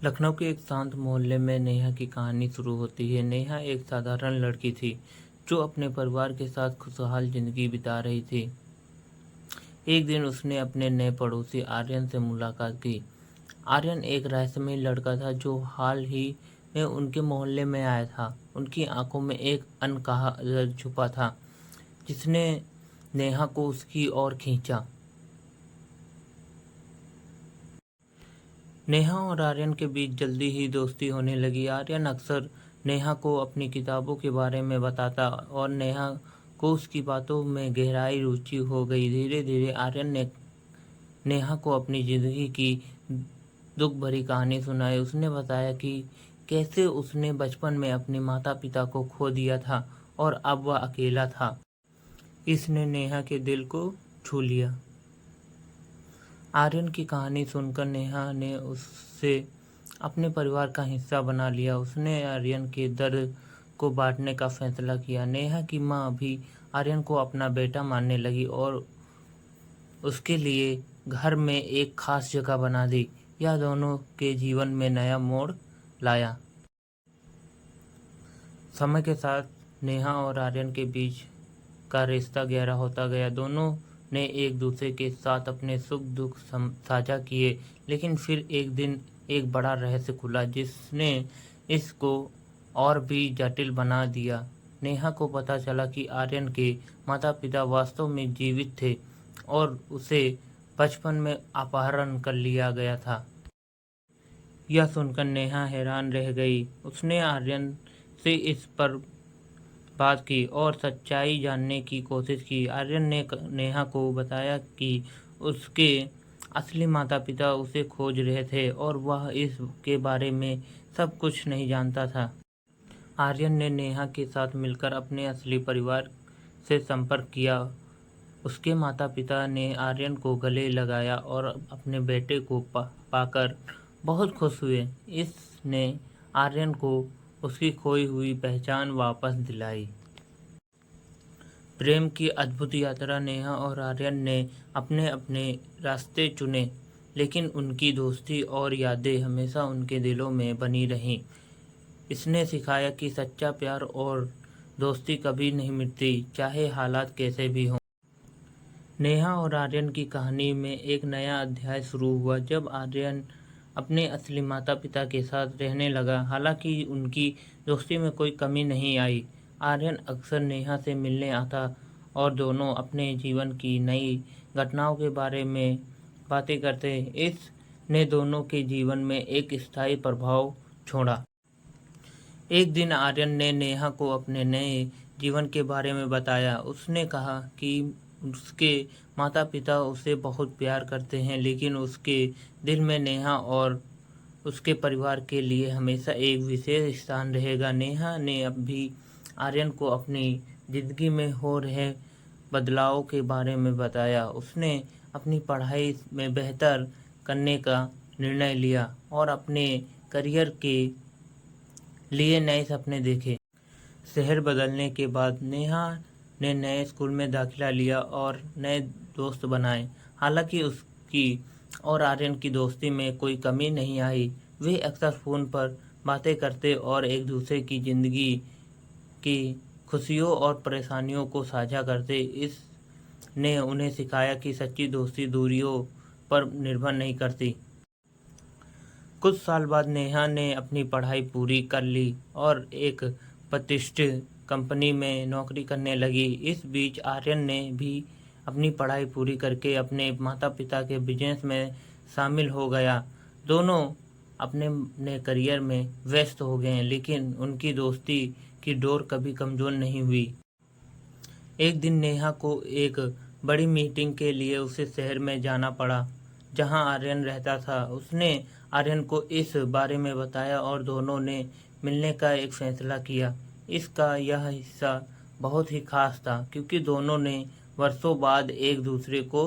लखनऊ के एक शांत मोहल्ले में नेहा की कहानी शुरू होती है। नेहा एक साधारण लड़की थी जो अपने परिवार के साथ खुशहाल जिंदगी बिता रही थी। एक दिन उसने अपने नए पड़ोसी आर्यन से मुलाकात की। आर्यन एक रहस्यमय लड़का था जो हाल ही में उनके मोहल्ले में आया था। उनकी आंखों में एक अनकहा दर्द छुपा था जिसने नेहा को उसकी ओर खींचा। नेहा और आर्यन के बीच जल्दी ही दोस्ती होने लगी। आर्यन अक्सर नेहा को अपनी किताबों के बारे में बताता और नेहा को उसकी बातों में गहराई रुचि हो गई। धीरे धीरे आर्यन ने नेहा को अपनी ज़िंदगी की दुख भरी कहानी सुनाई। उसने बताया कि कैसे उसने बचपन में अपने माता पिता को खो दिया था और अब वह अकेला था। इसने नेहा के दिल को छू लिया। आर्यन की कहानी सुनकर नेहा ने उससे अपने परिवार का हिस्सा बना लिया। उसने आर्यन के दर्द को बांटने का फैसला किया। नेहा की माँ भी आर्यन को अपना बेटा मानने लगी और उसके लिए घर में एक खास जगह बना दी। यह दोनों के जीवन में नया मोड़ लाया। समय के साथ नेहा और आर्यन के बीच का रिश्ता गहरा होता गया। दोनों ने एक दूसरे के साथ अपने सुख दुख साझा किए, लेकिन फिर एक दिन एक बड़ा रहस्य खुला जिसने इसको और भी जटिल बना दिया। नेहा को पता चला कि आर्यन के माता पिता वास्तव में जीवित थे और उसे बचपन में अपहरण कर लिया गया था। यह सुनकर नेहा हैरान रह गई। उसने आर्यन से इस पर बात की और सच्चाई जानने की कोशिश की। आर्यन ने नेहा को बताया कि उसके असली माता पिता उसे खोज रहे थे और वह इसके बारे में सब कुछ नहीं जानता था। आर्यन ने नेहा के साथ मिलकर अपने असली परिवार से संपर्क किया। उसके माता पिता ने आर्यन को गले लगाया और अपने बेटे को पाकर बहुत खुश हुए। इसने आर्यन को उसकी खोई हुई पहचान वापस दिलाई। प्रेम की अद्भुत यात्रा। नेहा और आर्यन ने अपने अपने रास्ते चुने, लेकिन उनकी दोस्ती और यादें हमेशा उनके दिलों में बनी रहीं। इसने सिखाया कि सच्चा प्यार और दोस्ती कभी नहीं मिटती, चाहे हालात कैसे भी हों। नेहा और आर्यन की कहानी में एक नया अध्याय शुरू हुआ जब आर्यन अपने असली माता पिता के साथ रहने लगा। हालांकि उनकी दोस्ती में कोई कमी नहीं आई। आर्यन अक्सर नेहा से मिलने आता और दोनों अपने जीवन की नई घटनाओं के बारे में बातें करते। इसने दोनों के जीवन में एक स्थायी प्रभाव छोड़ा। एक दिन आर्यन ने नेहा को अपने नए जीवन के बारे में बताया। उसने कहा कि उसके माता पिता उसे बहुत प्यार करते हैं, लेकिन उसके दिल में नेहा और उसके परिवार के लिए हमेशा एक विशेष स्थान रहेगा। नेहा ने अब भी आर्यन को अपनी ज़िंदगी में हो रहे बदलाव के बारे में बताया। उसने अपनी पढ़ाई में बेहतर करने का निर्णय लिया और अपने करियर के लिए नए सपने देखे। शहर बदलने के बाद नेहा ने नए स्कूल में दाखिला लिया और नए दोस्त बनाए। हालांकि उसकी और आर्यन की दोस्ती में कोई कमी नहीं आई। वे अक्सर फ़ोन पर बातें करते और एक दूसरे की ज़िंदगी की खुशियों और परेशानियों को साझा करते। इसने उन्हें सिखाया कि सच्ची दोस्ती दूरियों पर निर्भर नहीं करती। कुछ साल बाद नेहा ने अपनी पढ़ाई पूरी कर ली और एक प्रतिष्ठित कंपनी में नौकरी करने लगी। इस बीच आर्यन ने भी अपनी पढ़ाई पूरी करके अपने माता पिता के बिजनेस में शामिल हो गया। दोनों अपने नए करियर में व्यस्त हो गए, लेकिन उनकी दोस्ती की डोर कभी कमज़ोर नहीं हुई। एक दिन नेहा को एक बड़ी मीटिंग के लिए उसे शहर में जाना पड़ा जहां आर्यन रहता था। उसने आर्यन को इस बारे में बताया और दोनों ने मिलने का एक फैसला किया। इसका यह हिस्सा बहुत ही खास था क्योंकि दोनों ने वर्षों बाद एक दूसरे को